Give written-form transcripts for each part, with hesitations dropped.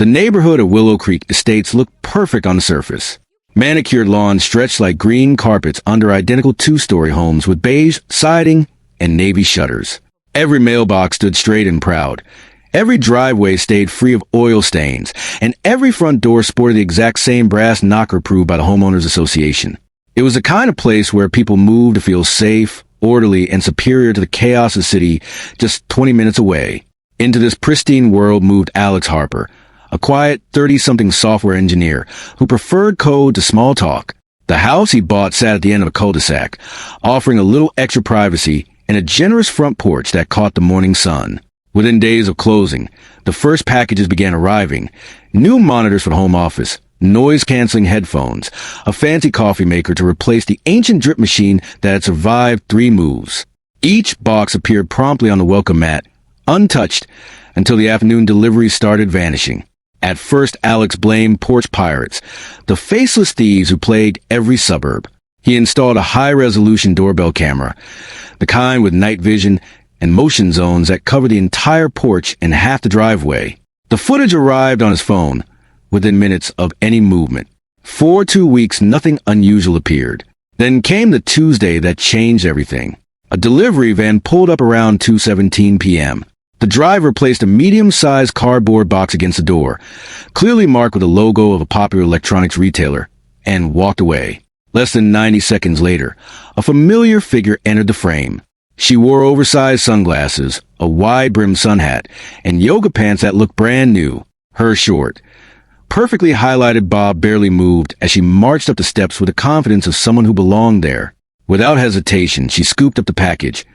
The neighborhood of Willow Creek Estates looked perfect on the surface. Manicured lawns stretched like green carpets under identical two-story homes with beige siding and navy shutters. Every mailbox stood straight and proud. Every driveway stayed free of oil stains, and every front door sported the exact same brass knocker approved by the Homeowners Association. It was the kind of place where people moved to feel safe, orderly, and superior to the chaos of the city just 20 minutes away. Into this pristine world moved Alex Harper, a quiet 30-something software engineer who preferred code to small talk. The house he bought sat at the end of a cul-de-sac, offering a little extra privacy and a generous front porch that caught the morning sun. Within days of closing, the first packages began arriving. New monitors for the home office, noise-canceling headphones, a fancy coffee maker to replace the ancient drip machine that had survived 3 moves. Each box appeared promptly on the welcome mat, untouched, until the afternoon deliveries started vanishing. At first, Alex blamed Porch pirates, the faceless thieves who plagued every suburb. He installed a high-resolution doorbell camera, the kind with night vision and motion zones that covered the entire porch and half the driveway. The footage arrived on his phone within minutes of any movement. For 2 weeks, nothing unusual appeared. Then came the Tuesday that changed everything. A delivery van pulled up around 2:17 p.m. The driver placed a medium-sized cardboard box against the door, clearly marked with a logo of a popular electronics retailer, and walked away. Less than 90 seconds later, a familiar figure entered the frame. She wore oversized sunglasses, a wide-brimmed sun hat, and yoga pants that looked brand new. Her short, perfectly highlighted bob barely moved as she marched up the steps with the confidence of someone who belonged there. Without hesitation, she scooped up the package,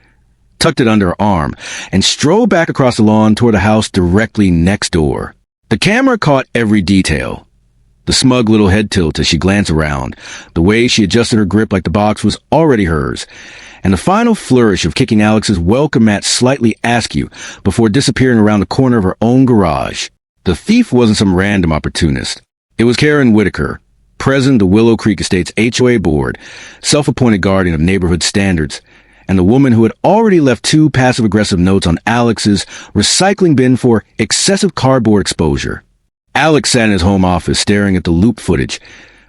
tucked it under her arm, and strode back across the lawn toward the house directly next door. The camera caught every detail. The smug little head tilt as she glanced around, the way she adjusted her grip like the box was already hers, and the final flourish of kicking Alex's welcome mat slightly askew before disappearing around the corner of her own garage. The thief wasn't some random opportunist. It was Karen Whitaker, president of the Willow Creek Estates HOA board, self-appointed guardian of neighborhood standards, and the woman who had already left 2 passive-aggressive notes on Alex's recycling bin for excessive cardboard exposure. Alex sat in his home office staring at the loop footage,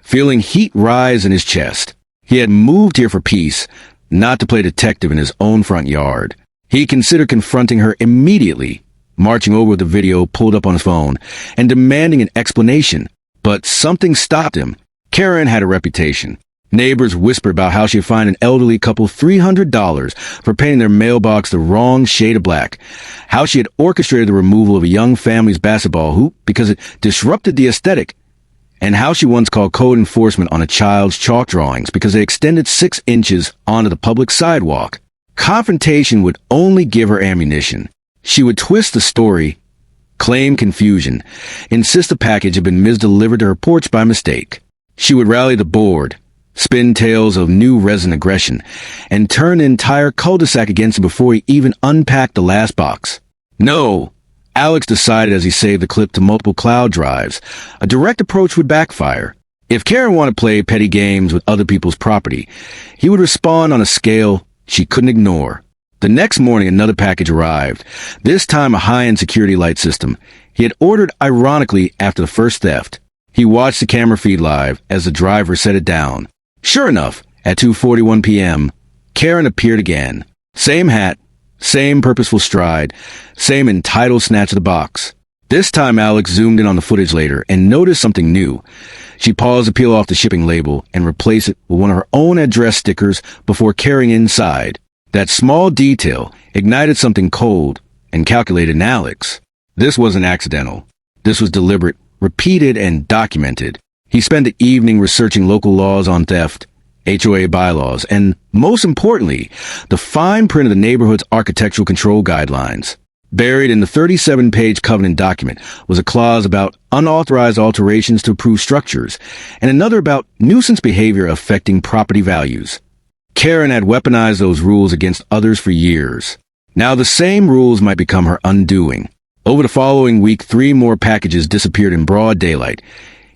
feeling heat rise in his chest. He had moved here for peace, not to play detective in his own front yard. He considered confronting her immediately, marching over with the video pulled up on his phone, and demanding an explanation. But something stopped him. Karen had a reputation. Neighbors whispered about how she'd fined an elderly couple $300 for painting their mailbox the wrong shade of black, how she had orchestrated the removal of a young family's basketball hoop because it disrupted the aesthetic, and how she once called code enforcement on a child's chalk drawings because they extended 6 inches onto the public sidewalk. Confrontation would only give her ammunition. She would twist the story, claim confusion, insist the package had been misdelivered to her porch by mistake. She would rally the board, spin tales of new resident aggression, and turn the entire cul-de-sac against him before he even unpacked the last box. No, Alex decided as he saved the clip to multiple cloud drives. A direct approach would backfire. If Karen wanted to play petty games with other people's property, he would respond on a scale she couldn't ignore. The next morning, another package arrived, this time a high-end security light system he had ordered ironically after the first theft. He watched the camera feed live as the driver set it down. Sure enough, at 2:41 p.m., Karen appeared again. Same hat, same purposeful stride, same entitled snatch of the box. This time Alex zoomed in on the footage later and noticed something new. She paused to peel off the shipping label and replace it with one of her own address stickers before carrying it inside. That small detail ignited something cold and calculated in Alex. This wasn't accidental. This was deliberate, repeated, and documented. He spent the evening researching local laws on theft, HOA bylaws, and, most importantly, the fine print of the neighborhood's architectural control guidelines. Buried in the 37-page covenant document was a clause about unauthorized alterations to approved structures, and another about nuisance behavior affecting property values. Karen had weaponized those rules against others for years. Now the same rules might become her undoing. Over the following week, 3 more packages disappeared in broad daylight,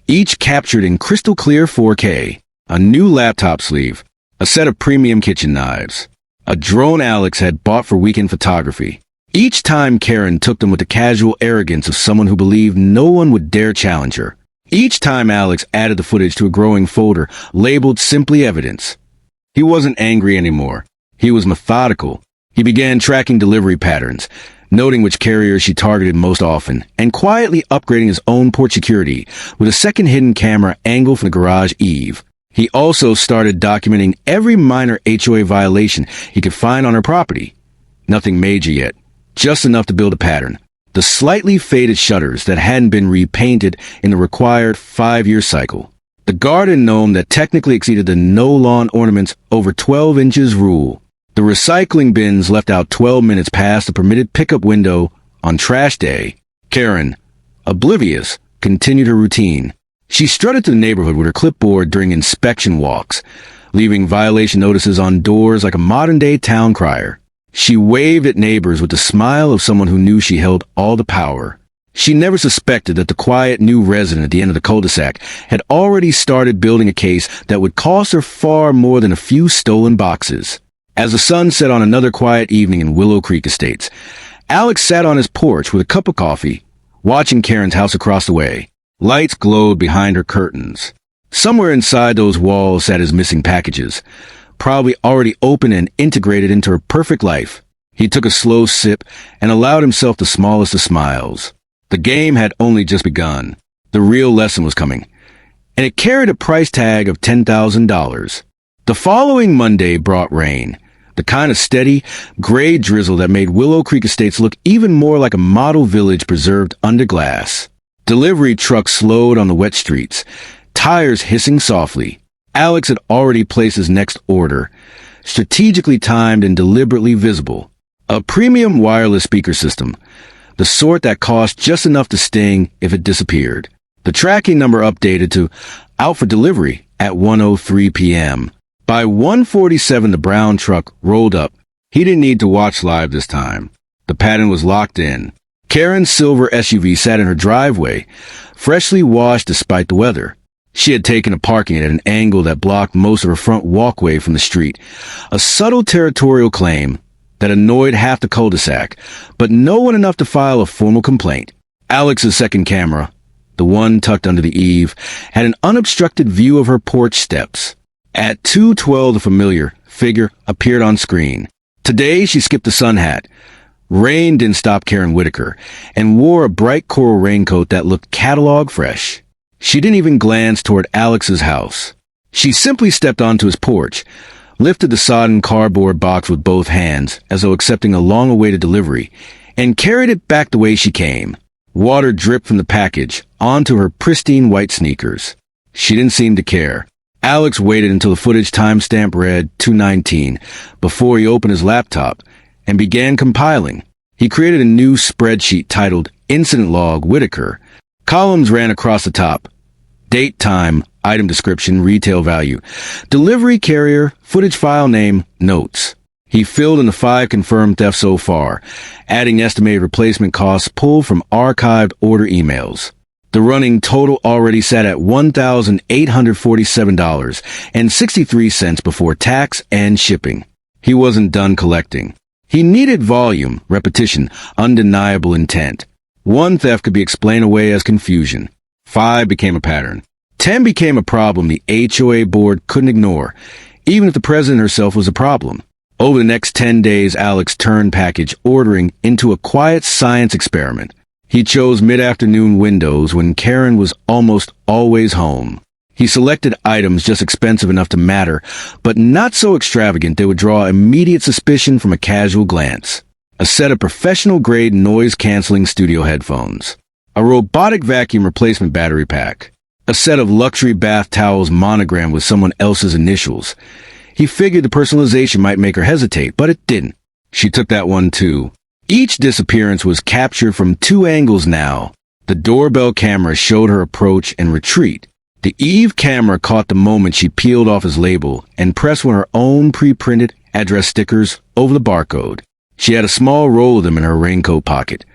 each captured in crystal clear 4K. A new laptop sleeve, a set of premium kitchen knives, a drone Alex had bought for weekend photography. Each time Karen took them with the casual arrogance of someone who believed no one would dare challenge her. Each time Alex added the footage to a growing folder labeled simply evidence. He wasn't angry anymore. He was methodical. He began tracking delivery patterns, noting which carriers she targeted most often, and quietly upgrading his own porch security with a second hidden camera angled from the garage eave. He also started documenting every minor HOA violation he could find on her property. Nothing major yet, just enough to build a pattern. The slightly faded shutters that hadn't been repainted in the required 5-year cycle. The garden gnome that technically exceeded the no lawn ornaments over 12 inches rule. The recycling bins left out 12 minutes past the permitted pickup window on trash day. Karen, oblivious, continued her routine. She strutted to the neighborhood with her clipboard during inspection walks, leaving violation notices on doors like a modern-day town crier. She waved at neighbors with the smile of someone who knew she held all the power. She never suspected that the quiet new resident at the end of the cul-de-sac had already started building a case that would cost her far more than a few stolen boxes. As the sun set on another quiet evening in Willow Creek Estates, Alex sat on his porch with a cup of coffee, watching Karen's house across the way. Lights glowed behind her curtains. Somewhere inside those walls sat his missing packages, probably already open and integrated into her perfect life. He took a slow sip and allowed himself the smallest of smiles. The game had only just begun. The real lesson was coming, and it carried a price tag of $10,000. The following Monday brought rain, the kind of steady, gray drizzle that made Willow Creek Estates look even more like a model village preserved under glass. Delivery trucks slowed on the wet streets, tires hissing softly. Alex had already placed his next order, strategically timed and deliberately visible. A premium wireless speaker system, the sort that cost just enough to sting if it disappeared. The tracking number updated to out for delivery at 1:03 p.m. By 1:47, the brown truck rolled up. He didn't need to watch live this time. The pattern was locked in. Karen's silver SUV sat in her driveway, freshly washed despite the weather. She had taken a parking at an angle that blocked most of her front walkway from the street, a subtle territorial claim that annoyed half the cul-de-sac, but no one enough to file a formal complaint. Alex's second camera, the one tucked under the eave, had an unobstructed view of her porch steps. At 2:12, the familiar figure appeared on screen. Today, she skipped the sun hat. Rain didn't stop Karen Whitaker, and wore a bright coral raincoat that looked catalog fresh. She didn't even glance toward Alex's house. She simply stepped onto his porch, lifted the sodden cardboard box with both hands, as though accepting a long-awaited delivery, and carried it back the way she came. Water dripped from the package onto her pristine white sneakers. She didn't seem to care. Alex waited until the footage timestamp read 2:19 before he opened his laptop and began compiling. He created a new spreadsheet titled Incident Log Whitaker. Columns ran across the top. Date, time, item description, retail value, delivery carrier, footage file name, notes. He filled in the 5 confirmed thefts so far, adding estimated replacement costs pulled from archived order emails. The running total already sat at $1,847.63 before tax and shipping. He wasn't done collecting. He needed volume, repetition, undeniable intent. 1 theft could be explained away as confusion. 5 became a pattern. 10 became a problem the HOA board couldn't ignore, even if the president herself was a problem. Over the next 10 days, Alex turned package ordering into a quiet science experiment. He chose mid-afternoon windows when Karen was almost always home. He selected items just expensive enough to matter, but not so extravagant they would draw immediate suspicion from a casual glance. A set of professional-grade noise-canceling studio headphones. A robotic vacuum replacement battery pack. A set of luxury bath towels monogrammed with someone else's initials. He figured the personalization might make her hesitate, but it didn't. She took that one too. Each disappearance was captured from 2 angles now. The doorbell camera showed her approach and retreat. The Eve camera caught the moment she peeled off his label and pressed one of her own pre-printed address stickers over the barcode. She had a small roll of them in her raincoat pocket.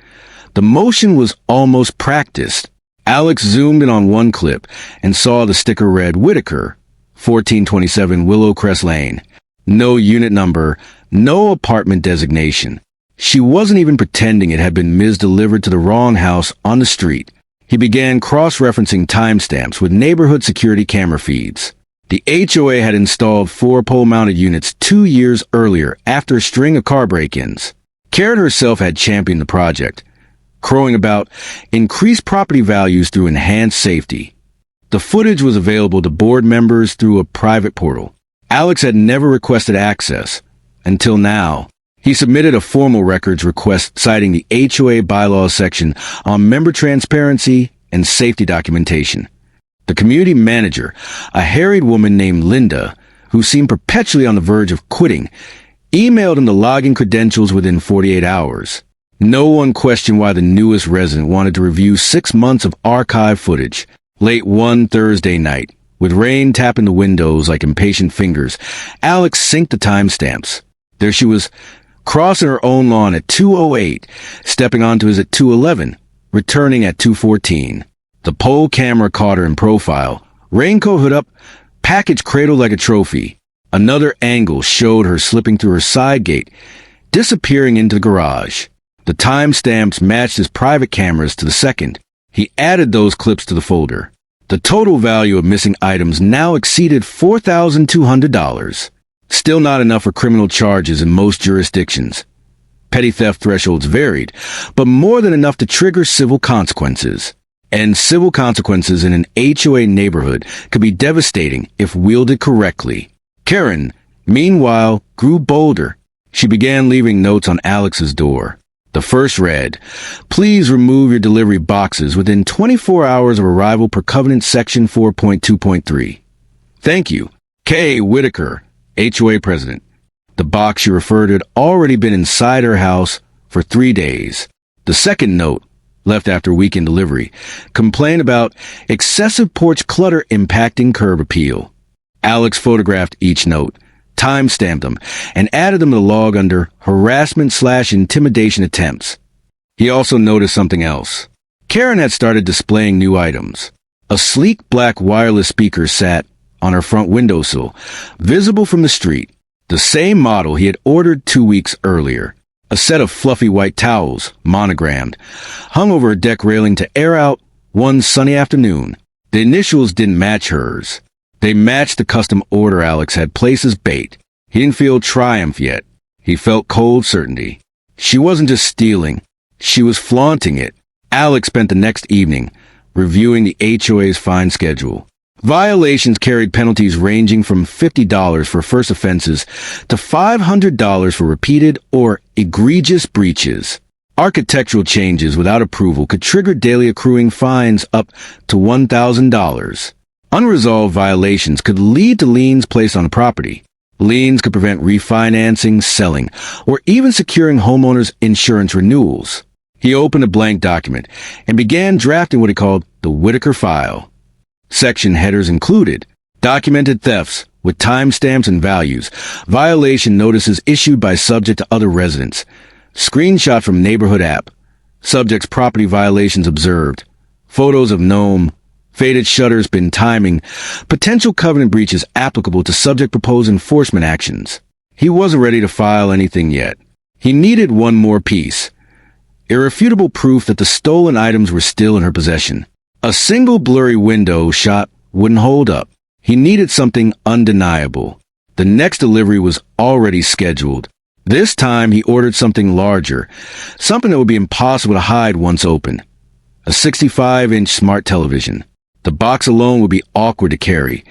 The motion was almost practiced. Alex zoomed in on one clip and saw the sticker read Whitaker, 1427 Willow Crest Lane. No unit number, no apartment designation. She wasn't even pretending it had been misdelivered to the wrong house on the street. He began cross-referencing timestamps with neighborhood security camera feeds. The HOA had installed 4 pole-mounted units 2 years earlier after a string of car break-ins. Karen herself had championed the project, crowing about increased property values through enhanced safety. The footage was available to board members through a private portal. Alex had never requested access until now. He submitted a formal records request citing the HOA bylaws section on member transparency and safety documentation. The community manager, a harried woman named Linda, who seemed perpetually on the verge of quitting, emailed him the login credentials within 48 hours. No one questioned why the newest resident wanted to review 6 months of archive footage. Late one Thursday night, with rain tapping the windows like impatient fingers, Alex synced the timestamps. There she was, crossing her own lawn at 2:08, stepping onto his at 2:11, returning at 2:14. The pole camera caught her in profile, raincoat hood up, package cradled like a trophy. Another angle showed her slipping through her side gate, disappearing into the garage. The timestamps matched his private cameras to the second. He added those clips to the folder. The total value of missing items now exceeded $4,200. Still not enough for criminal charges in most jurisdictions. Petty theft thresholds varied, but more than enough to trigger civil consequences. And civil consequences in an HOA neighborhood could be devastating if wielded correctly. Karen, meanwhile, grew bolder. She began leaving notes on Alex's door. The first read, "Please remove your delivery boxes within 24 hours of arrival per Covenant Section 4.2.3. Thank you, K. Whitaker, HOA President." The box she referred to had already been inside her house for 3 days. The second note, left after weekend delivery, complained about excessive porch clutter impacting curb appeal. Alex photographed each note, timestamped them, and added them to the log under harassment/intimidation attempts. He also noticed something else. Karen had started displaying new items. A sleek black wireless speaker sat on her front windowsill, visible from the street, the same model he had ordered 2 weeks earlier. A set of fluffy white towels, monogrammed, hung over a deck railing to air out one sunny afternoon. The initials didn't match hers. They matched the custom order Alex had placed as bait. He didn't feel triumph yet. He felt cold certainty. She wasn't just stealing. She was flaunting it. Alex spent the next evening reviewing the HOA's fine schedule. Violations carried penalties ranging from $50 for first offenses to $500 for repeated or egregious breaches. Architectural changes without approval could trigger daily accruing fines up to $1,000. Unresolved violations could lead to liens placed on the property. Liens could prevent refinancing, selling, or even securing homeowners' insurance renewals. He opened a blank document and began drafting what he called the Whitaker file. Section headers included documented thefts with timestamps and values, violation notices issued by subject to other residents, screenshot from neighborhood app, subject's property violations observed, photos of gnome, faded shutters bin timing, potential covenant breaches applicable to subject proposed enforcement actions. He wasn't ready to file anything yet. He needed one more piece. Irrefutable proof that the stolen items were still in her possession. A single blurry window shot wouldn't hold up. He needed something undeniable. The next delivery was already scheduled. This time he ordered something larger, something that would be impossible to hide once open. A 65-inch smart television. The box alone would be awkward to carry.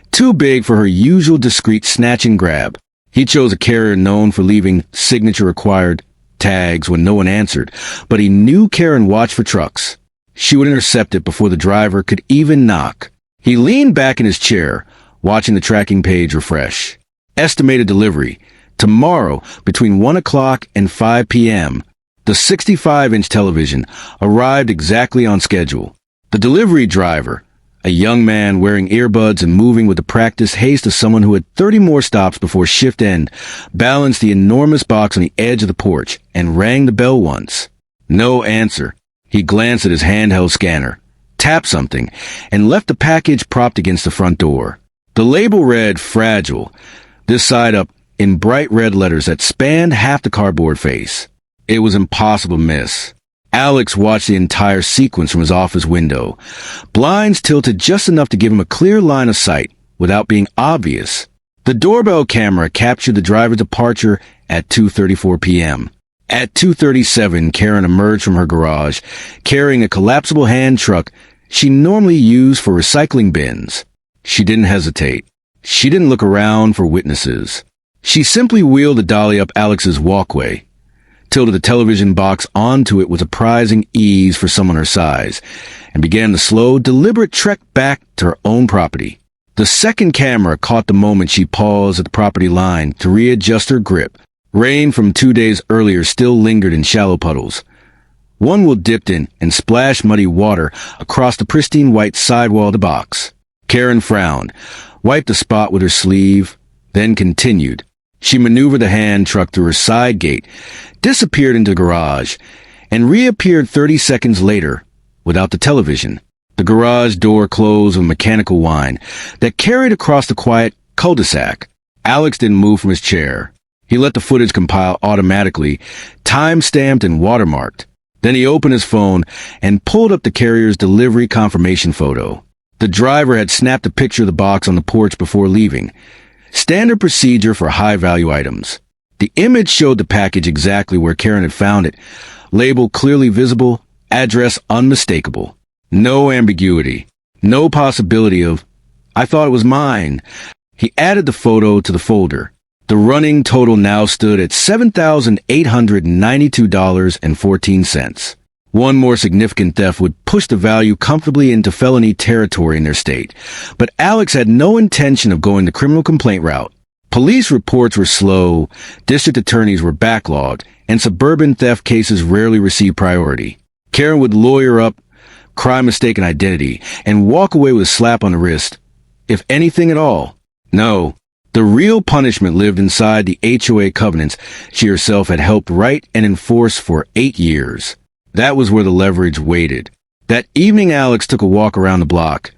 Too big for her usual discreet snatch and grab. He chose a carrier known for leaving signature-required tags when no one answered, but he knew Karen watched for trucks. She would intercept it before the driver could even knock. He leaned back in his chair, watching the tracking page refresh. Estimated delivery, tomorrow between 1 o'clock and 5 p.m. The 65-inch television arrived exactly on schedule. The delivery driver, a young man wearing earbuds and moving with the practiced haste of someone who had 30 more stops before shift end, balanced the enormous box on the edge of the porch and rang the bell once. No answer. He glanced at his handheld scanner, tapped something, and left the package propped against the front door. The label read "Fragile," this side up in bright red letters that spanned half the cardboard face. It was impossible to miss. Alex watched the entire sequence from his office window, blinds tilted just enough to give him a clear line of sight without being obvious. The doorbell camera captured the driver's departure at 2:34 p.m. At 2:37, Karen emerged from her garage, carrying a collapsible hand truck she normally used for recycling bins. She didn't hesitate. She didn't look around for witnesses. She simply wheeled the dolly up Alex's walkway, tilted the television box onto it with surprising ease for someone her size, and began the slow, deliberate trek back to her own property. The second camera caught the moment she paused at the property line to readjust her grip. Rain from 2 days earlier still lingered in shallow puddles. One will dipped in and splashed muddy water across the pristine white sidewall of the box. Karen frowned, wiped the spot with her sleeve, then continued. She maneuvered the hand truck through her side gate, disappeared into the garage, and reappeared 30 seconds later without the television. The garage door closed with mechanical whine that carried across the quiet cul-de-sac. Alex didn't move from his chair. He let the footage compile automatically, time-stamped and watermarked. Then he opened his phone and pulled up the carrier's delivery confirmation photo. The driver had snapped a picture of the box on the porch before leaving. Standard procedure for high-value items. The image showed the package exactly where Karen had found it. Label clearly visible, address unmistakable. No ambiguity. No possibility of, "I thought it was mine." He added the photo to the folder. The running total now stood at $7,892.14. One more significant theft would push the value comfortably into felony territory in their state. But Alex had no intention of going the criminal complaint route. Police reports were slow, district attorneys were backlogged, and suburban theft cases rarely received priority. Karen would lawyer up, cry mistaken identity, and walk away with a slap on the wrist, if anything at all. No, the real punishment lived inside the HOA covenants she herself had helped write and enforce for 8 years. That was where the leverage waited. That evening, Alex took a walk around the block,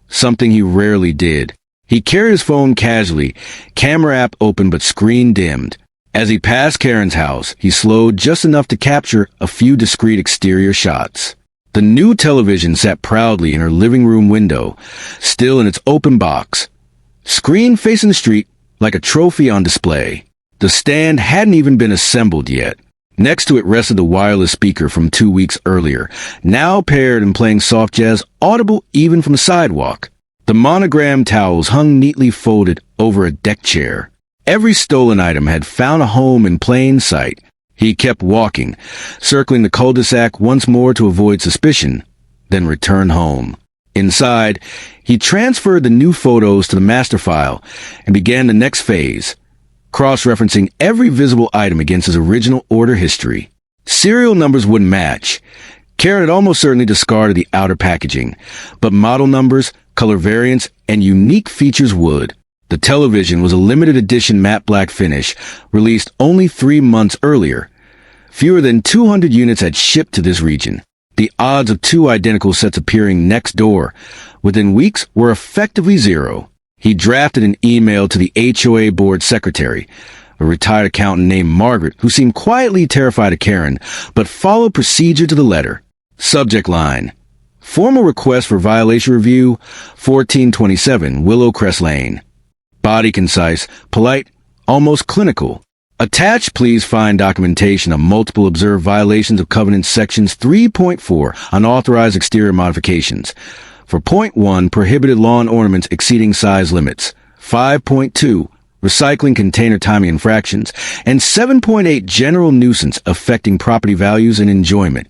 something he rarely did. He carried his phone casually, camera app open but screen dimmed. As he passed Karen's house, he slowed just enough to capture a few discreet exterior shots. The new television sat proudly in her living room window, still in its open box, screen facing the street like a trophy on display. The stand hadn't even been assembled yet. Next to it rested the wireless speaker from 2 weeks earlier, now paired and playing soft jazz, audible even from the sidewalk. The monogram towels hung neatly folded over a deck chair. Every stolen item had found a home in plain sight. He kept walking, circling the cul-de-sac once more to avoid suspicion, then returned home. Inside, he transferred the new photos to the master file and began the next phase, cross-referencing every visible item against his original order history. Serial numbers wouldn't match. Karen had almost certainly discarded the outer packaging, but model numbers, color variants, and unique features would. The television was a limited edition matte black finish, released only 3 months earlier. Fewer than 200 units had shipped to this region. The odds of 2 identical sets appearing next door within weeks were effectively zero. He drafted an email to the HOA board secretary, a retired accountant named Margaret, who seemed quietly terrified of Karen, but followed procedure to the letter. Subject line: formal request for violation review, 1427 Willow Crest Lane. Body concise, polite, almost clinical. Attached, please find documentation of multiple observed violations of Covenant Sections 3.4, unauthorized exterior modifications. For point 1, prohibited lawn ornaments exceeding size limits. 5.2, recycling container timing infractions. And 7.8, general nuisance affecting property values and enjoyment.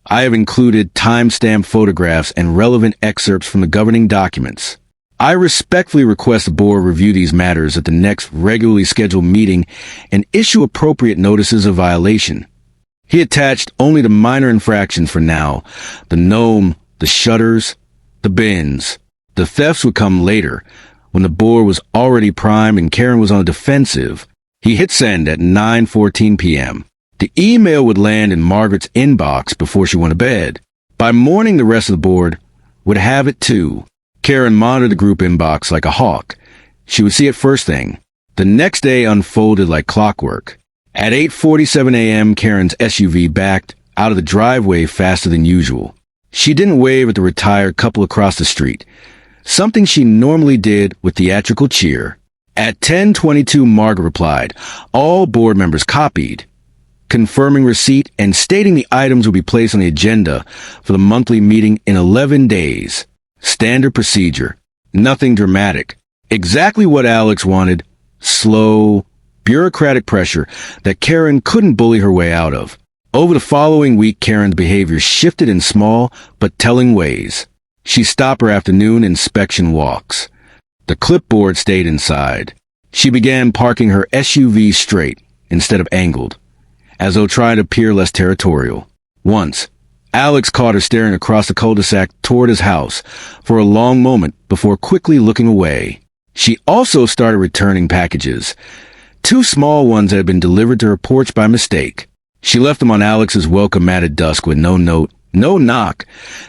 I have included time-stamped photographs and relevant excerpts from the governing documents. I respectfully request the board review these matters at the next regularly scheduled meeting and issue appropriate notices of violation. He attached only the minor infractions for now: the gnome, the shutters, the bins. The thefts would come later, when the board was already primed and Karen was on the defensive. He hit send at 9:14 p.m. The email would land in Margaret's inbox before she went to bed. By morning, the rest of the board would have it too. Karen monitored the group inbox like a hawk. She would see it first thing. The next day unfolded like clockwork. At 8:47 a.m., Karen's SUV backed out of the driveway faster than usual. She didn't wave at the retired couple across the street, something she normally did with theatrical cheer. At 10:22, Margaret replied. All board members copied, confirming receipt and stating the items would be placed on the agenda for the monthly meeting in 11 days. Standard procedure. Nothing dramatic. Exactly what Alex wanted. Slow, bureaucratic pressure that Karen couldn't bully her way out of. Over the following week, Karen's behavior shifted in small but telling ways. She stopped her afternoon inspection walks. The clipboard stayed inside. She began parking her SUV straight instead of angled, as though trying to appear less territorial. Once, Alex caught her staring across the cul-de-sac toward his house for a long moment before quickly looking away. She also started returning packages, 2 small ones that had been delivered to her porch by mistake. She left them on Alex's welcome mat at dusk with no note, no knock,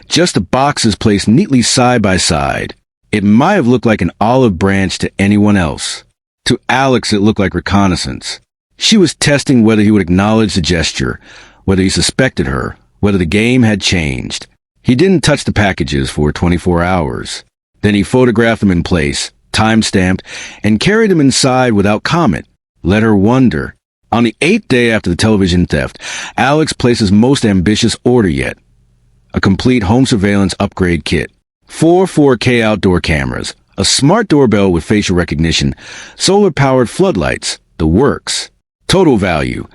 just the boxes placed neatly side by side. It might have looked like an olive branch to anyone else. To Alex, it looked like reconnaissance. She was testing whether he would acknowledge the gesture, whether he suspected her, whether the game had changed. He didn't touch the packages for 24 hours. Then he photographed them in place, time-stamped, and carried them inside without comment. Let her wonder. On the 8th day after the television theft, Alex placed his most ambitious order yet. A complete home surveillance upgrade kit. 4 4K outdoor cameras, a smart doorbell with facial recognition, solar-powered floodlights, the works. Total value,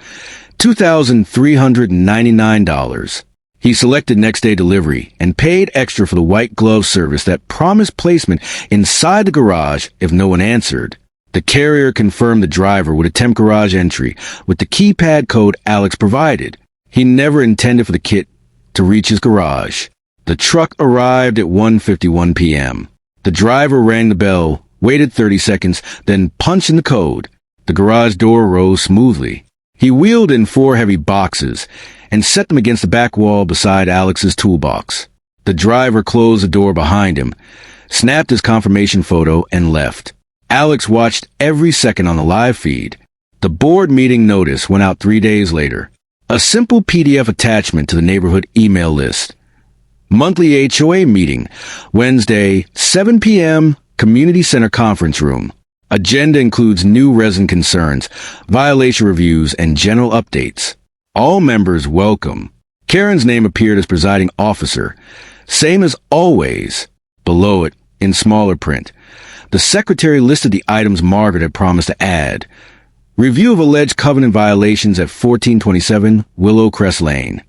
$2,399. He selected next-day delivery and paid extra for the white glove service that promised placement inside the garage if no one answered. The carrier confirmed the driver would attempt garage entry with the keypad code Alex provided. He never intended for the kit to reach his garage. The truck arrived at 1:51 p.m. The driver rang the bell, waited 30 seconds, then punched in the code. The garage door rose smoothly. He wheeled in 4 heavy boxes and set them against the back wall beside Alex's toolbox. The driver closed the door behind him, snapped his confirmation photo, and left. Alex watched every second on the live feed. The board meeting notice went out 3 days later. A simple PDF attachment to the neighborhood email list. Monthly HOA meeting, Wednesday, 7 p.m., Community Center Conference Room. Agenda includes new resident concerns, violation reviews, and general updates. All members welcome. Karen's name appeared as presiding officer. Same as always. Below it, in smaller print, the secretary listed the items Margaret had promised to add. Review of alleged covenant violations at 1427 Willow Crest Lane.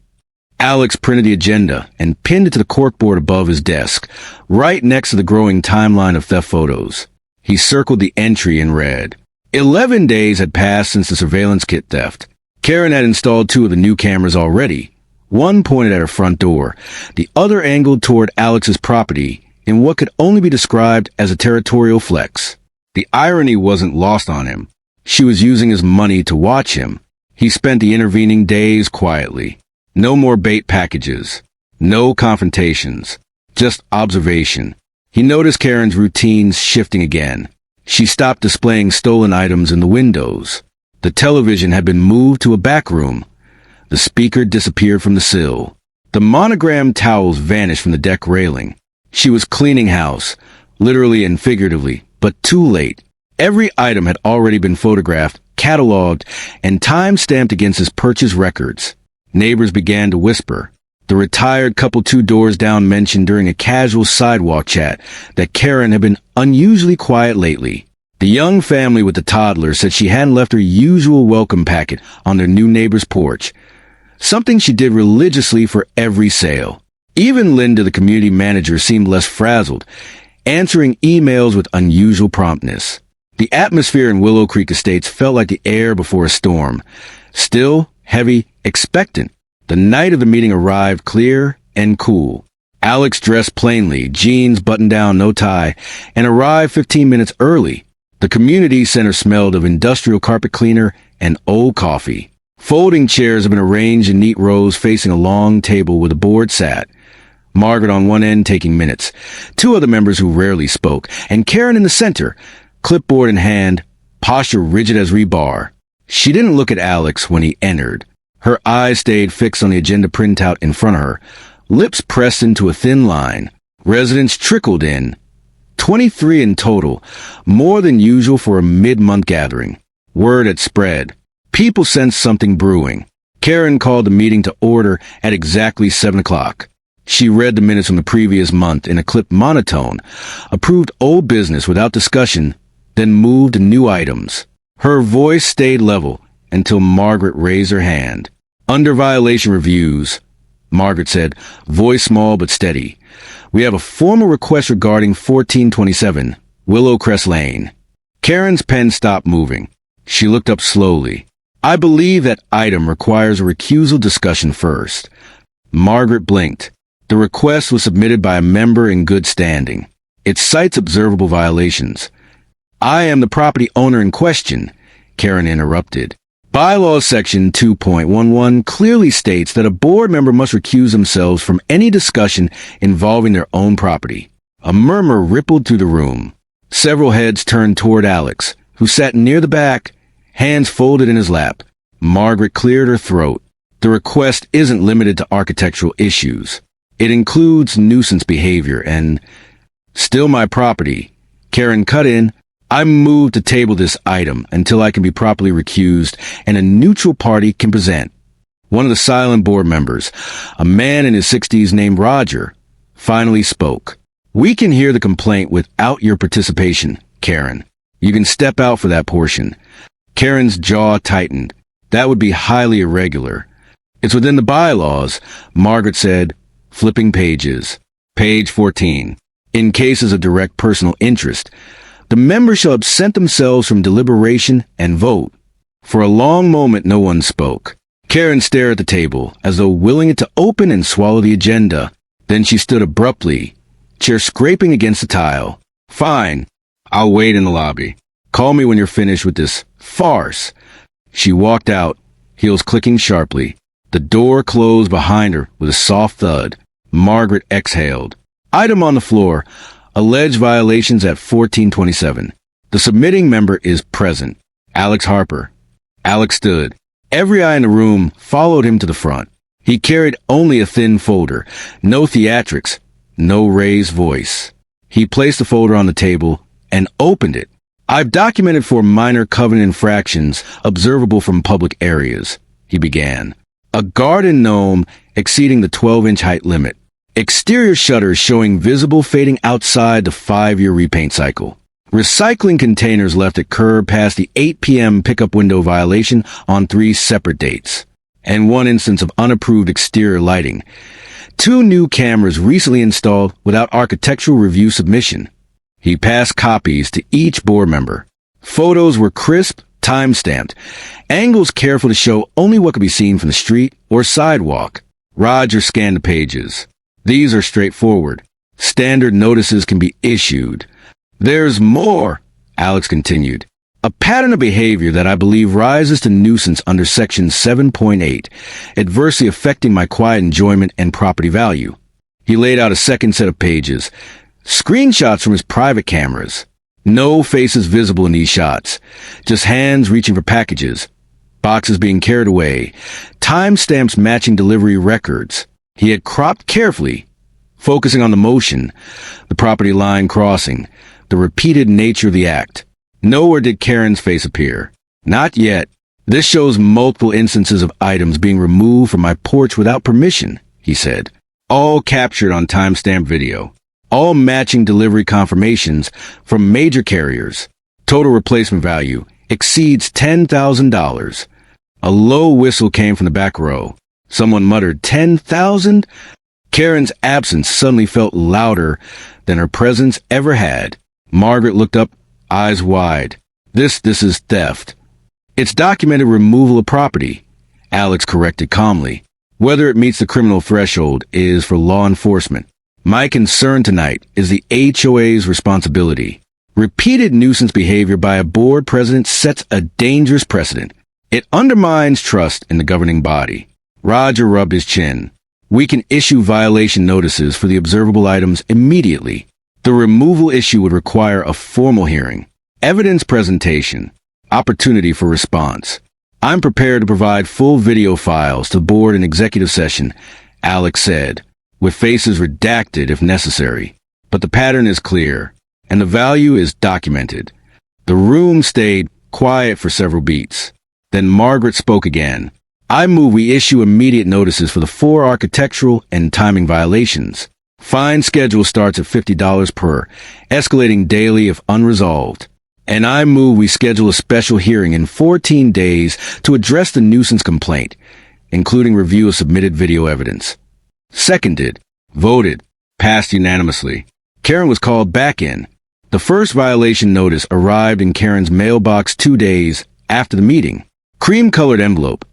Alex printed the agenda and pinned it to the corkboard above his desk, right next to the growing timeline of theft photos. He circled the entry in red. 11 days had passed since the surveillance kit theft. Karen had installed 2 of the new cameras already. One pointed at her front door, the other angled toward Alex's property in what could only be described as a territorial flex. The irony wasn't lost on him. She was using his money to watch him. He spent the intervening days quietly. No more bait packages. No confrontations. Just observation. He noticed Karen's routines shifting again. She stopped displaying stolen items in the windows. The television had been moved to a back room. The speaker disappeared from the sill. The monogrammed towels vanished from the deck railing. She was cleaning house, literally and figuratively, but too late. Every item had already been photographed, cataloged, and time-stamped against his purchase records. Neighbors began to whisper. The retired couple 2 doors down mentioned during a casual sidewalk chat that Karen had been unusually quiet lately. The young family with the toddler said she hadn't left her usual welcome packet on their new neighbor's porch, something she did religiously for every sale. Even Linda, the community manager, seemed less frazzled, answering emails with unusual promptness. The atmosphere in Willow Creek Estates felt like the air before a storm. Still, heavy, expectant. The night of the meeting arrived clear and cool. Alex dressed plainly, jeans buttoned down, no tie, and arrived 15 minutes early. The community center smelled of industrial carpet cleaner and old coffee. Folding chairs had been arranged in neat rows facing a long table where the board sat. Margaret on one end taking minutes, 2 other members who rarely spoke, and Karen in the center, clipboard in hand, posture rigid as rebar. She didn't look at Alex when he entered. Her eyes stayed fixed on the agenda printout in front of her, lips pressed into a thin line. Residents trickled in. 23 in total, more than usual for a mid-month gathering. Word had spread. People sensed something brewing. Karen called the meeting to order at exactly 7 o'clock. She read the minutes from the previous month in a clipped monotone, approved old business without discussion, then moved to new items. Her voice stayed level until Margaret raised her hand. Under violation reviews, Margaret said, voice small but steady. We have a formal request regarding 1427 Willowcrest Lane. Karen's pen stopped moving. She looked up slowly. I believe that item requires a recusal discussion first. Margaret blinked. The request was submitted by a member in good standing. It cites observable violations. I am the property owner in question, Karen interrupted. Bylaws section 2.11 clearly states that a board member must recuse themselves from any discussion involving their own property. A murmur rippled through the room. Several heads turned toward Alex, who sat near the back, hands folded in his lap. Margaret cleared her throat. The request isn't limited to architectural issues. It includes nuisance behavior and... Still my property. Karen cut in. I move to table this item until I can be properly recused and a neutral party can present. One of the silent board members, a man in his 60s named Roger, finally spoke. We can hear the complaint without your participation, Karen. You can step out for that portion. Karen's jaw tightened. That would be highly irregular. It's within the bylaws, Margaret said, flipping pages. Page 14. In cases of direct personal interest, the members shall absent themselves from deliberation and vote. For a long moment no one spoke. Karen stared at the table, as though willing it to open and swallow the agenda. Then she stood abruptly, chair scraping against the tile. Fine. I'll wait in the lobby. Call me when you're finished with this farce. She walked out, heels clicking sharply. The door closed behind her with a soft thud. Margaret exhaled. Item on the floor. Alleged violations at 1427. The submitting member is present. Alex Harper. Alex stood. Every eye in the room followed him to the front. He carried only a thin folder. No theatrics. No raised voice. He placed the folder on the table and opened it. I've documented for minor covenant infractions observable from public areas, he began. A garden gnome exceeding the 12-inch height limit. Exterior shutters showing visible fading outside the 5-year repaint cycle. Recycling containers left at curb past the 8 p.m. pickup window violation on 3 separate dates. And 1 instance of unapproved exterior lighting. 2 new cameras recently installed without architectural review submission. He passed copies to each board member. Photos were crisp, time-stamped. Angles careful to show only what could be seen from the street or sidewalk. Roger scanned the pages. These are straightforward. Standard notices can be issued. There's more, Alex continued. A pattern of behavior that I believe rises to nuisance under Section 7.8, adversely affecting my quiet enjoyment and property value. He laid out a second set of pages. Screenshots from his private cameras. No faces visible in these shots. Just hands reaching for packages. Boxes being carried away. Timestamps matching delivery records. He had cropped carefully, focusing on the motion, the property line crossing, the repeated nature of the act. Nowhere did Karen's face appear. Not yet. This shows multiple instances of items being removed from my porch without permission, he said. All captured on timestamp video. All matching delivery confirmations from major carriers. Total replacement value exceeds $10,000. A low whistle came from the back row. Someone muttered, 10,000? Karen's absence suddenly felt louder than her presence ever had. Margaret looked up, eyes wide. This is theft. It's documented removal of property, Alex corrected calmly. Whether it meets the criminal threshold is for law enforcement. My concern tonight is the HOA's responsibility. Repeated nuisance behavior by a board president sets a dangerous precedent. It undermines trust in the governing body. Roger rubbed his chin. We can issue violation notices for the observable items immediately. The removal issue would require a formal hearing, evidence presentation, opportunity for response. I'm prepared to provide full video files to the board in executive session, Alex said, with faces redacted if necessary. But the pattern is clear, and the value is documented. The room stayed quiet for several beats. Then Margaret spoke again. I move we issue immediate notices for the 4 architectural and timing violations. Fine schedule starts at $50 per, escalating daily if unresolved. And I move we schedule a special hearing in 14 days to address the nuisance complaint, including review of submitted video evidence. Seconded. Voted. Passed unanimously. Karen was called back in. The first violation notice arrived in Karen's mailbox 2 days after the meeting. Cream-colored envelope.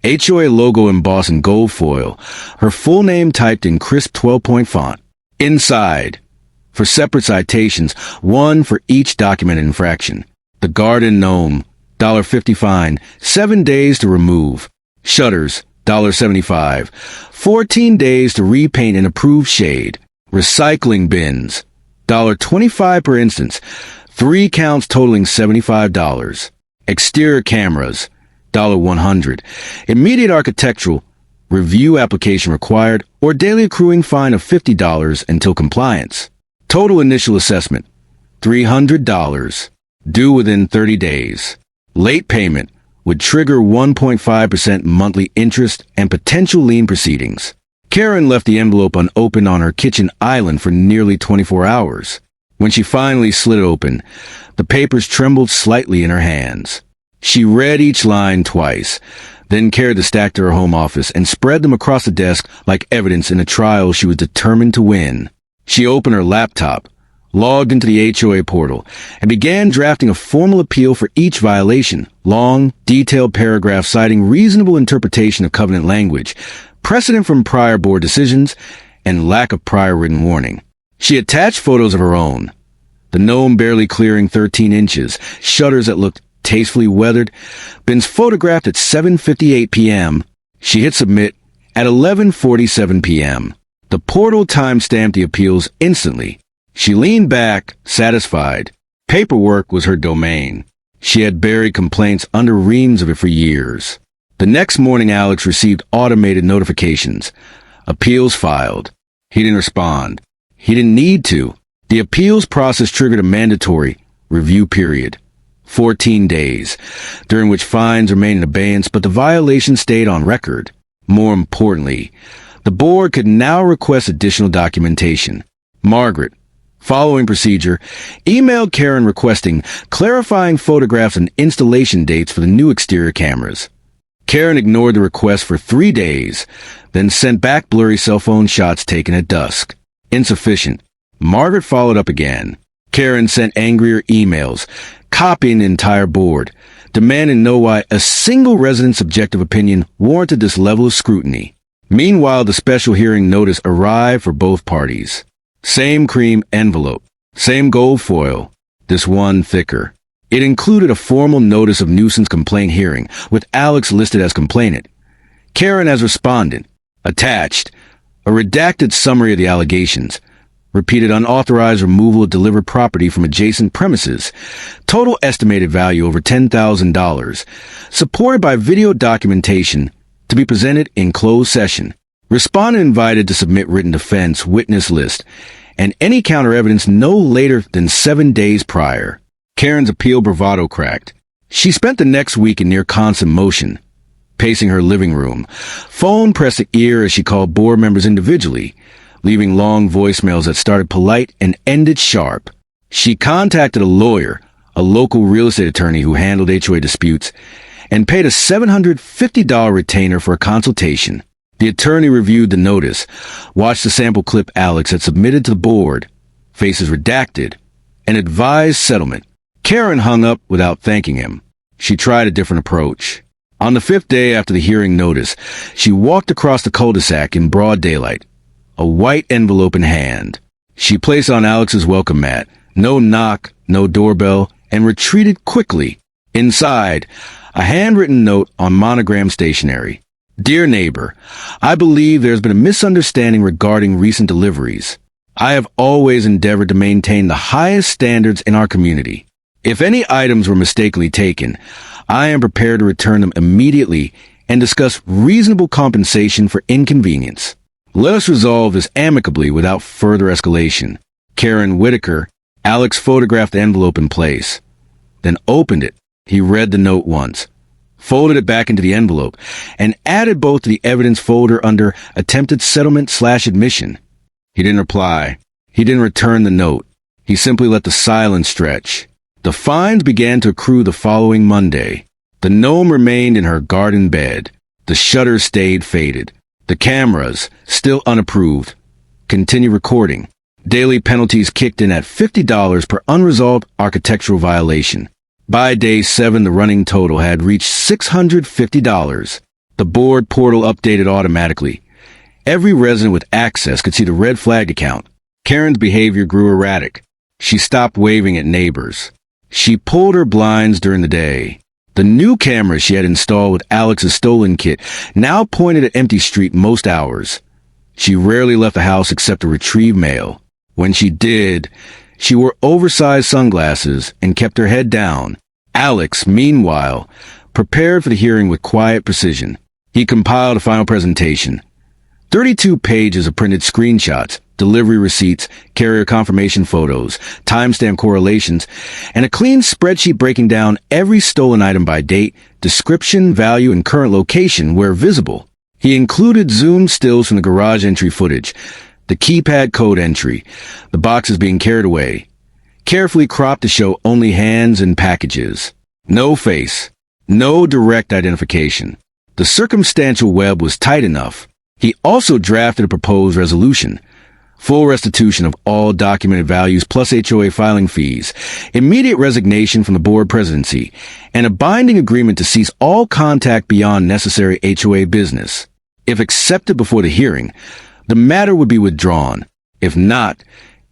HOA logo embossed in gold foil. Her full name typed in crisp 12-point font. Inside, for separate citations, 1 for each documented infraction. The Garden Gnome, $50 fine, 7 days to remove. Shutters, $75, 14 days to repaint in approved shade. Recycling bins, $25 per instance, 3 counts totaling $75. Exterior cameras, $100. Immediate architectural, review application required, or daily accruing fine of $50 until compliance. Total initial assessment, $300. Due within 30 days. Late payment would trigger 1.5% monthly interest and potential lien proceedings. Karen left the envelope unopened on her kitchen island for nearly 24 hours. When she finally slid it open, the papers trembled slightly in her hands. She read each line twice, then carried the stack to her home office and spread them across the desk like evidence in a trial she was determined to win. She opened her laptop, logged into the HOA portal, and began drafting a formal appeal for each violation, long, detailed paragraphs citing reasonable interpretation of covenant language, precedent from prior board decisions, and lack of prior written warning. She attached photos of her own. The gnome barely clearing 13 inches, shutters that looked tastefully weathered, bins photographed at 7:58 p.m. She hit submit at 11:47 p.m. The portal timestamped the appeals instantly. She leaned back, satisfied. Paperwork was her domain. She had buried complaints under reams of it for years. The next morning, Alex received automated notifications. Appeals filed. He didn't respond. He didn't need to. The appeals process triggered a mandatory review period. 14 days, during which fines remained in abeyance, but the violation stayed on record. More importantly, the board could now request additional documentation. Margaret, following procedure, emailed Karen requesting clarifying photographs and installation dates for the new exterior cameras. Karen ignored the request for 3 days, then sent back blurry cell phone shots taken at dusk. Insufficient. Margaret followed up again. Karen sent angrier emails, copying the entire board, demanding to know why a single resident's subjective opinion warranted this level of scrutiny. Meanwhile, the special hearing notice arrived for both parties. Same cream envelope, same gold foil, this one thicker. It included a formal notice of nuisance complaint hearing, with Alex listed as complainant, Karen as respondent. Attached, a redacted summary of the allegations. Repeated unauthorized removal of delivered property from adjacent premises. Total estimated value over $10,000. Supported by video documentation to be presented in closed session. Respondent invited to submit written defense witness list and any counter evidence no later than 7 days prior. Karen's appeal bravado cracked. She spent the next week in near constant motion, pacing her living room. Phone pressed to ear as she called board members individually, leaving long voicemails that started polite and ended sharp. She contacted a lawyer, a local real estate attorney who handled HOA disputes, and paid a $750 retainer for a consultation. The attorney reviewed the notice, watched the sample clip Alex had submitted to the board, faces redacted, and advised settlement. Karen hung up without thanking him. She tried a different approach. On the 5th day after the hearing notice, she walked across the cul-de-sac in broad daylight, a white envelope in hand. She placed on Alex's welcome mat, no knock, no doorbell, and retreated quickly. Inside, a handwritten note on monogram stationery. Dear neighbor, I believe there's been a misunderstanding regarding recent deliveries. I have always endeavored to maintain the highest standards in our community. If any items were mistakenly taken, I am prepared to return them immediately and discuss reasonable compensation for inconvenience. Let us resolve this amicably without further escalation. Karen Whitaker. Alex photographed the envelope in place, then opened it. He read the note once, folded it back into the envelope, and added both to the evidence folder under attempted settlement/admission. He didn't reply. He didn't return the note. He simply let the silence stretch. The fines began to accrue the following Monday. The gnome remained in her garden bed. The shutters stayed faded. The cameras, still unapproved, continued recording. Daily penalties kicked in at $50 per unresolved architectural violation. By day 7, the running total had reached $650. The board portal updated automatically. Every resident with access could see the red flag account. Karen's behavior grew erratic. She stopped waving at neighbors. She pulled her blinds during the day. The new camera she had installed with Alex's stolen kit now pointed at empty street most hours. She rarely left the house except to retrieve mail. When she did, she wore oversized sunglasses and kept her head down. Alex, meanwhile, prepared for the hearing with quiet precision. He compiled a final presentation. 32 pages of printed screenshots, delivery receipts, carrier confirmation photos, timestamp correlations, and a clean spreadsheet breaking down every stolen item by date, description, value, and current location where visible. He included zoomed stills from the garage entry footage, the keypad code entry, the boxes being carried away, carefully cropped to show only hands and packages. No face, no direct identification. The circumstantial web was tight enough. He also drafted a proposed resolution. Full restitution of all documented values plus HOA filing fees, immediate resignation from the board presidency, and a binding agreement to cease all contact beyond necessary HOA business. If accepted before the hearing, the matter would be withdrawn. If not,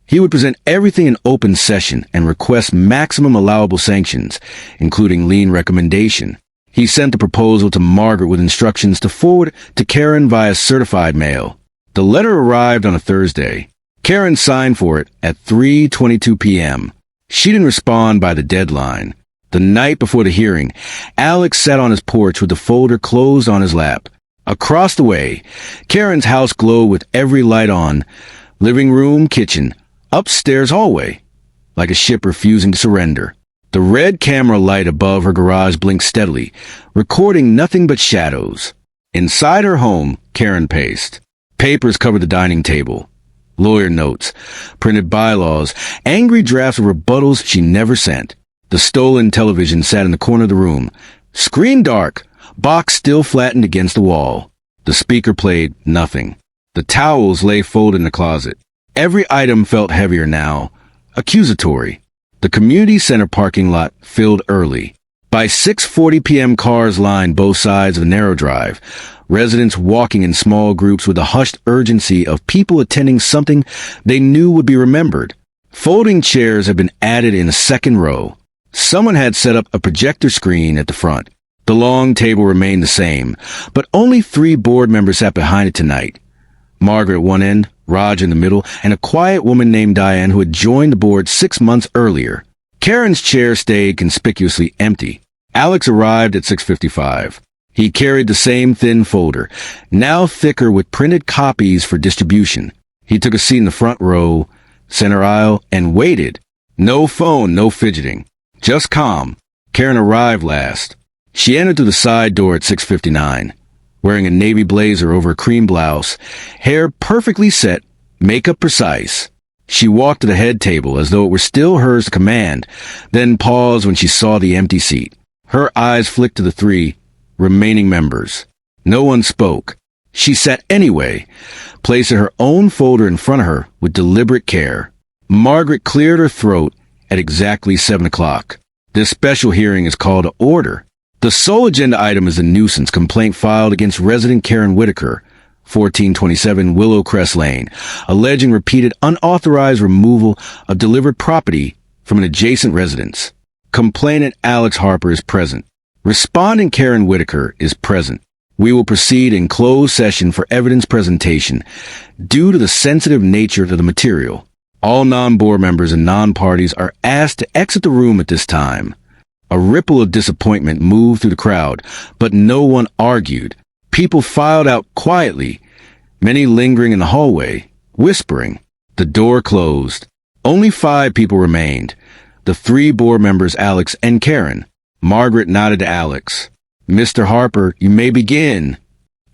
he would present everything in open session and request maximum allowable sanctions, including lien recommendation. He sent the proposal to Margaret with instructions to forward to Karen via certified mail. The letter arrived on a Thursday. Karen signed for it at 3:22 p.m. She didn't respond by the deadline. The night before the hearing, Alex sat on his porch with the folder closed on his lap. Across the way, Karen's house glowed with every light on. Living room, kitchen, upstairs hallway, like a ship refusing to surrender. The red camera light above her garage blinked steadily, recording nothing but shadows. Inside her home, Karen paced. Papers covered the dining table. Lawyer notes, printed bylaws, angry drafts of rebuttals she never sent. The stolen television sat in the corner of the room. Screen dark, box still flattened against the wall. The speaker played nothing. The towels lay folded in the closet. Every item felt heavier now, accusatory. The community center parking lot filled early. By 6:40 p.m. cars lined both sides of the narrow drive, residents walking in small groups with the hushed urgency of people attending something they knew would be remembered. Folding chairs had been added in a second row. Someone had set up a projector screen at the front. The long table remained the same, but only 3 board members sat behind it tonight. Margaret at one end, Raj in the middle, and a quiet woman named Diane who had joined the board 6 months earlier. Karen's chair stayed conspicuously empty. Alex arrived at 6:55. He carried the same thin folder, now thicker with printed copies for distribution. He took a seat in the front row, center aisle, and waited. No phone, no fidgeting. Just calm. Karen arrived last. She entered through the side door at 6:59, wearing a navy blazer over a cream blouse, hair perfectly set, makeup precise. She walked to the head table as though it were still hers to command, then paused when she saw the empty seat. Her eyes flicked to the 3 remaining members. No one spoke. She sat anyway, placing her own folder in front of her with deliberate care. Margaret cleared her throat at exactly 7 o'clock. This special hearing is called to order. The sole agenda item is a nuisance complaint filed against resident Karen Whitaker, 1427 Willow Crest Lane, alleging repeated unauthorized removal of delivered property from an adjacent residence. Complainant Alex Harper is present. Respondent Karen Whitaker is present. We will proceed in closed session for evidence presentation due to the sensitive nature of the material. All non-board members and non-parties are asked to exit the room at this time. A ripple of disappointment moved through the crowd, but no one argued. People filed out quietly, many lingering in the hallway, whispering. The door closed. Only 5 people remained. The 3 board members, Alex and Karen. Margaret nodded to Alex. "Mr. Harper, you may begin."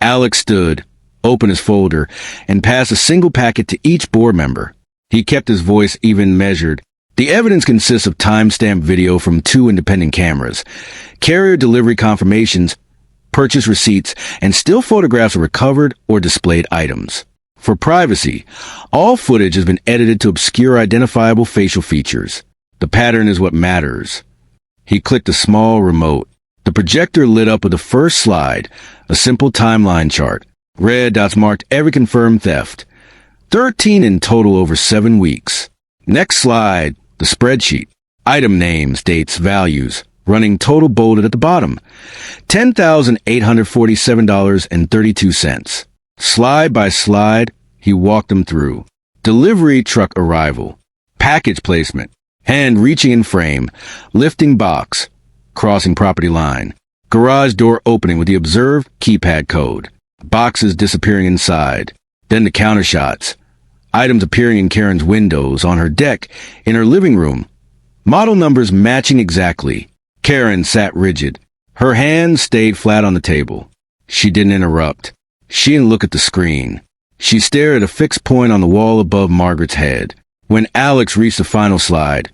Alex stood, opened his folder, and passed a single packet to each board member. He kept his voice even measured. The evidence consists of timestamp video from 2 independent cameras, carrier delivery confirmations, purchase receipts, and still photographs of recovered or displayed items. For privacy, all footage has been edited to obscure identifiable facial features. The pattern is what matters. He clicked a small remote. The projector lit up with the first slide, a simple timeline chart. Red dots marked every confirmed theft. 13 in total over 7 weeks. Next slide, the spreadsheet. Item names, dates, values, running total bolded at the bottom. $10,847.32. Slide by slide, he walked them through. Delivery truck arrival. Package placement. Hand reaching in frame. Lifting box. Crossing property line. Garage door opening with the observed keypad code. Boxes disappearing inside. Then the counter shots. Items appearing in Karen's windows, on her deck, in her living room. Model numbers matching exactly. Karen sat rigid. Her hands stayed flat on the table. She didn't interrupt. She didn't look at the screen. She stared at a fixed point on the wall above Margaret's head. When Alex reached the final slide,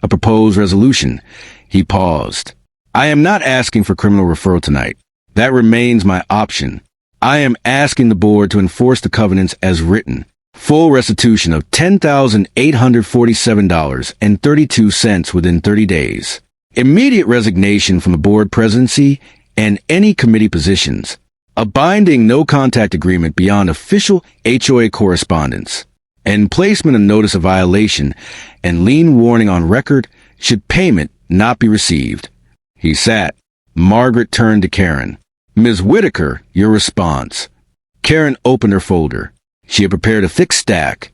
a proposed resolution, he paused. "I am not asking for criminal referral tonight. That remains my option. I am asking the board to enforce the covenants as written. Full restitution of $10,847.32 within 30 days. Immediate resignation from the board presidency and any committee positions. A binding no-contact agreement beyond official HOA correspondence. And placement of notice of violation and lien warning on record should payment not be received." He sat. Margaret turned to Karen. "Ms. Whitaker, your response." Karen opened her folder. She had prepared a thick stack.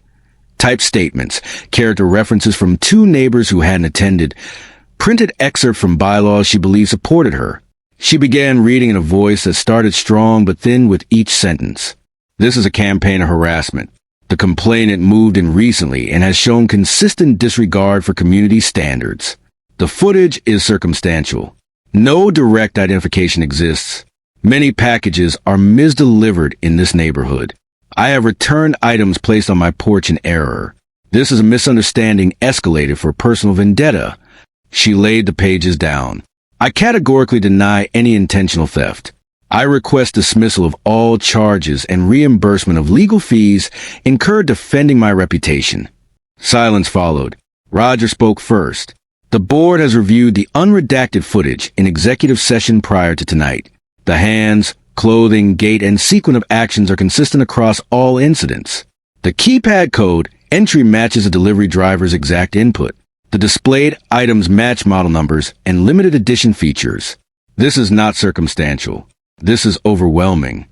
Typed statements, character references from 2 neighbors who hadn't attended, printed excerpts from bylaws she believed supported her. She began reading in a voice that started strong but thin with each sentence. "This is a campaign of harassment. The complainant moved in recently and has shown consistent disregard for community standards. The footage is circumstantial. No direct identification exists. Many packages are misdelivered in this neighborhood. I have returned items placed on my porch in error. This is a misunderstanding escalated for personal vendetta." She laid the pages down. "I categorically deny any intentional theft. I request dismissal of all charges and reimbursement of legal fees incurred defending my reputation." Silence followed. Roger spoke first. "The board has reviewed the unredacted footage in executive session prior to tonight. The hands, clothing, gait, and sequence of actions are consistent across all incidents. The keypad code entry matches a delivery driver's exact input. The displayed items match model numbers and limited edition features. This is not circumstantial. This is overwhelming."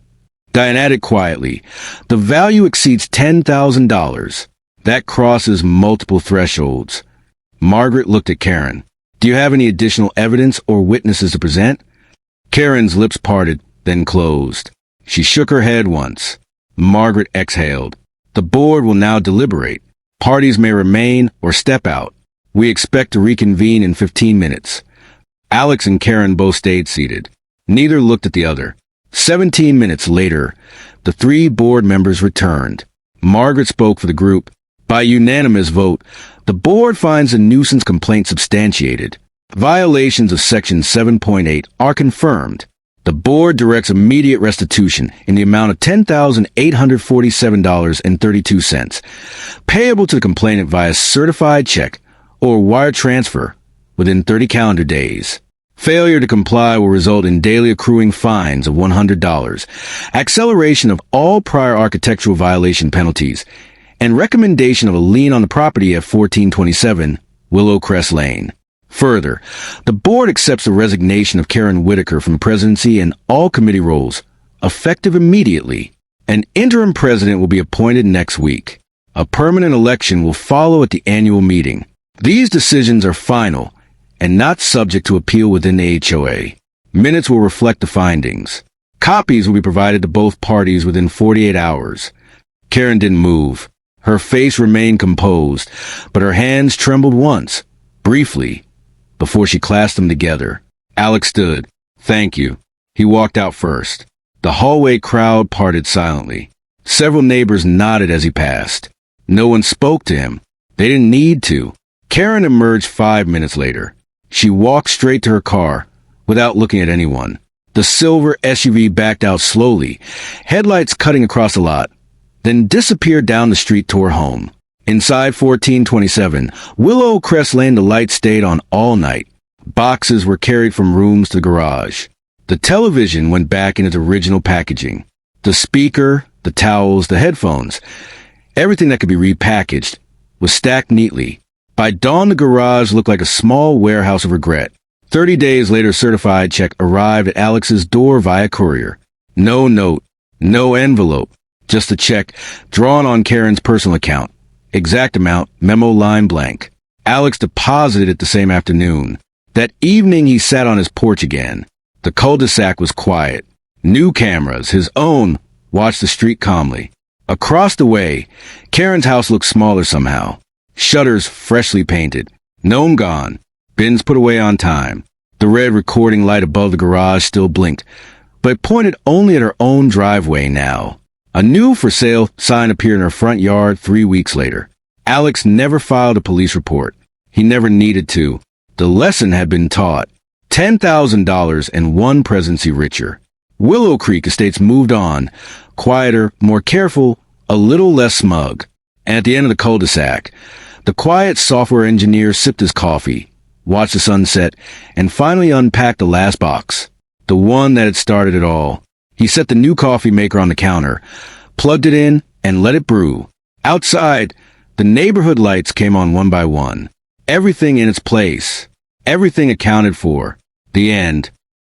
Diane added quietly, "The value exceeds $10,000. That crosses multiple thresholds." Margaret looked at Karen. "Do you have any additional evidence or witnesses to present?" Karen's lips parted, then closed. She shook her head once. Margaret exhaled. "The board will now deliberate. Parties may remain or step out. We expect to reconvene in 15 minutes. Alex and Karen both stayed seated. Neither looked at the other. 17 minutes later, the 3 board members returned. Margaret spoke for the group. "By unanimous vote, the board finds the nuisance complaint substantiated. Violations of Section 7.8 are confirmed. The board directs immediate restitution in the amount of $10,847.32, payable to the complainant via certified check or wire transfer within 30 calendar days. Failure to comply will result in daily accruing fines of $100, acceleration of all prior architectural violation penalties, and recommendation of a lien on the property at 1427 Willow Crest Lane. Further, the board accepts the resignation of Karen Whitaker from the presidency and all committee roles, effective immediately. An interim president will be appointed next week. A permanent election will follow at the annual meeting. These decisions are final and not subject to appeal within the HOA. Minutes will reflect the findings. Copies will be provided to both parties within 48 hours. Karen didn't move. Her face remained composed, but her hands trembled once, briefly, before she clasped them together. Alex stood. "Thank you." He walked out first. The hallway crowd parted silently. Several neighbors nodded as he passed. No one spoke to him. They didn't need to. Karen emerged 5 minutes later. She walked straight to her car, without looking at anyone. The silver SUV backed out slowly, headlights cutting across the lot, then disappeared down the street toward home. Inside 1427, Willow Crest Lane, the lights stayed on all night. Boxes were carried from rooms to the garage. The television went back in its original packaging. The speaker, the towels, the headphones, everything that could be repackaged, was stacked neatly. By dawn, the garage looked like a small warehouse of regret. 30 days later, a certified check arrived at Alex's door via courier. No note, no envelope, just a check drawn on Karen's personal account. Exact amount, memo line blank. Alex deposited it the same afternoon. That evening, he sat on his porch again. The cul-de-sac was quiet. New cameras, his own, watched the street calmly. Across the way, Karen's house looked smaller somehow. Shutters freshly painted. Gnome gone. Bins put away on time. The red recording light above the garage still blinked, but pointed only at her own driveway now. A new for sale sign appeared in her front yard 3 weeks later. Alex never filed a police report. He never needed to. The lesson had been taught. $10,000 and one presidency richer. Willow Creek Estates moved on, quieter, more careful, a little less smug. And at the end of the cul-de-sac, the quiet software engineer sipped his coffee, watched the sunset, and finally unpacked the last box, the one that had started it all. He set the new coffee maker on the counter, plugged it in, and let it brew. Outside, the neighborhood lights came on one by one. Everything in its place. Everything accounted for. The end.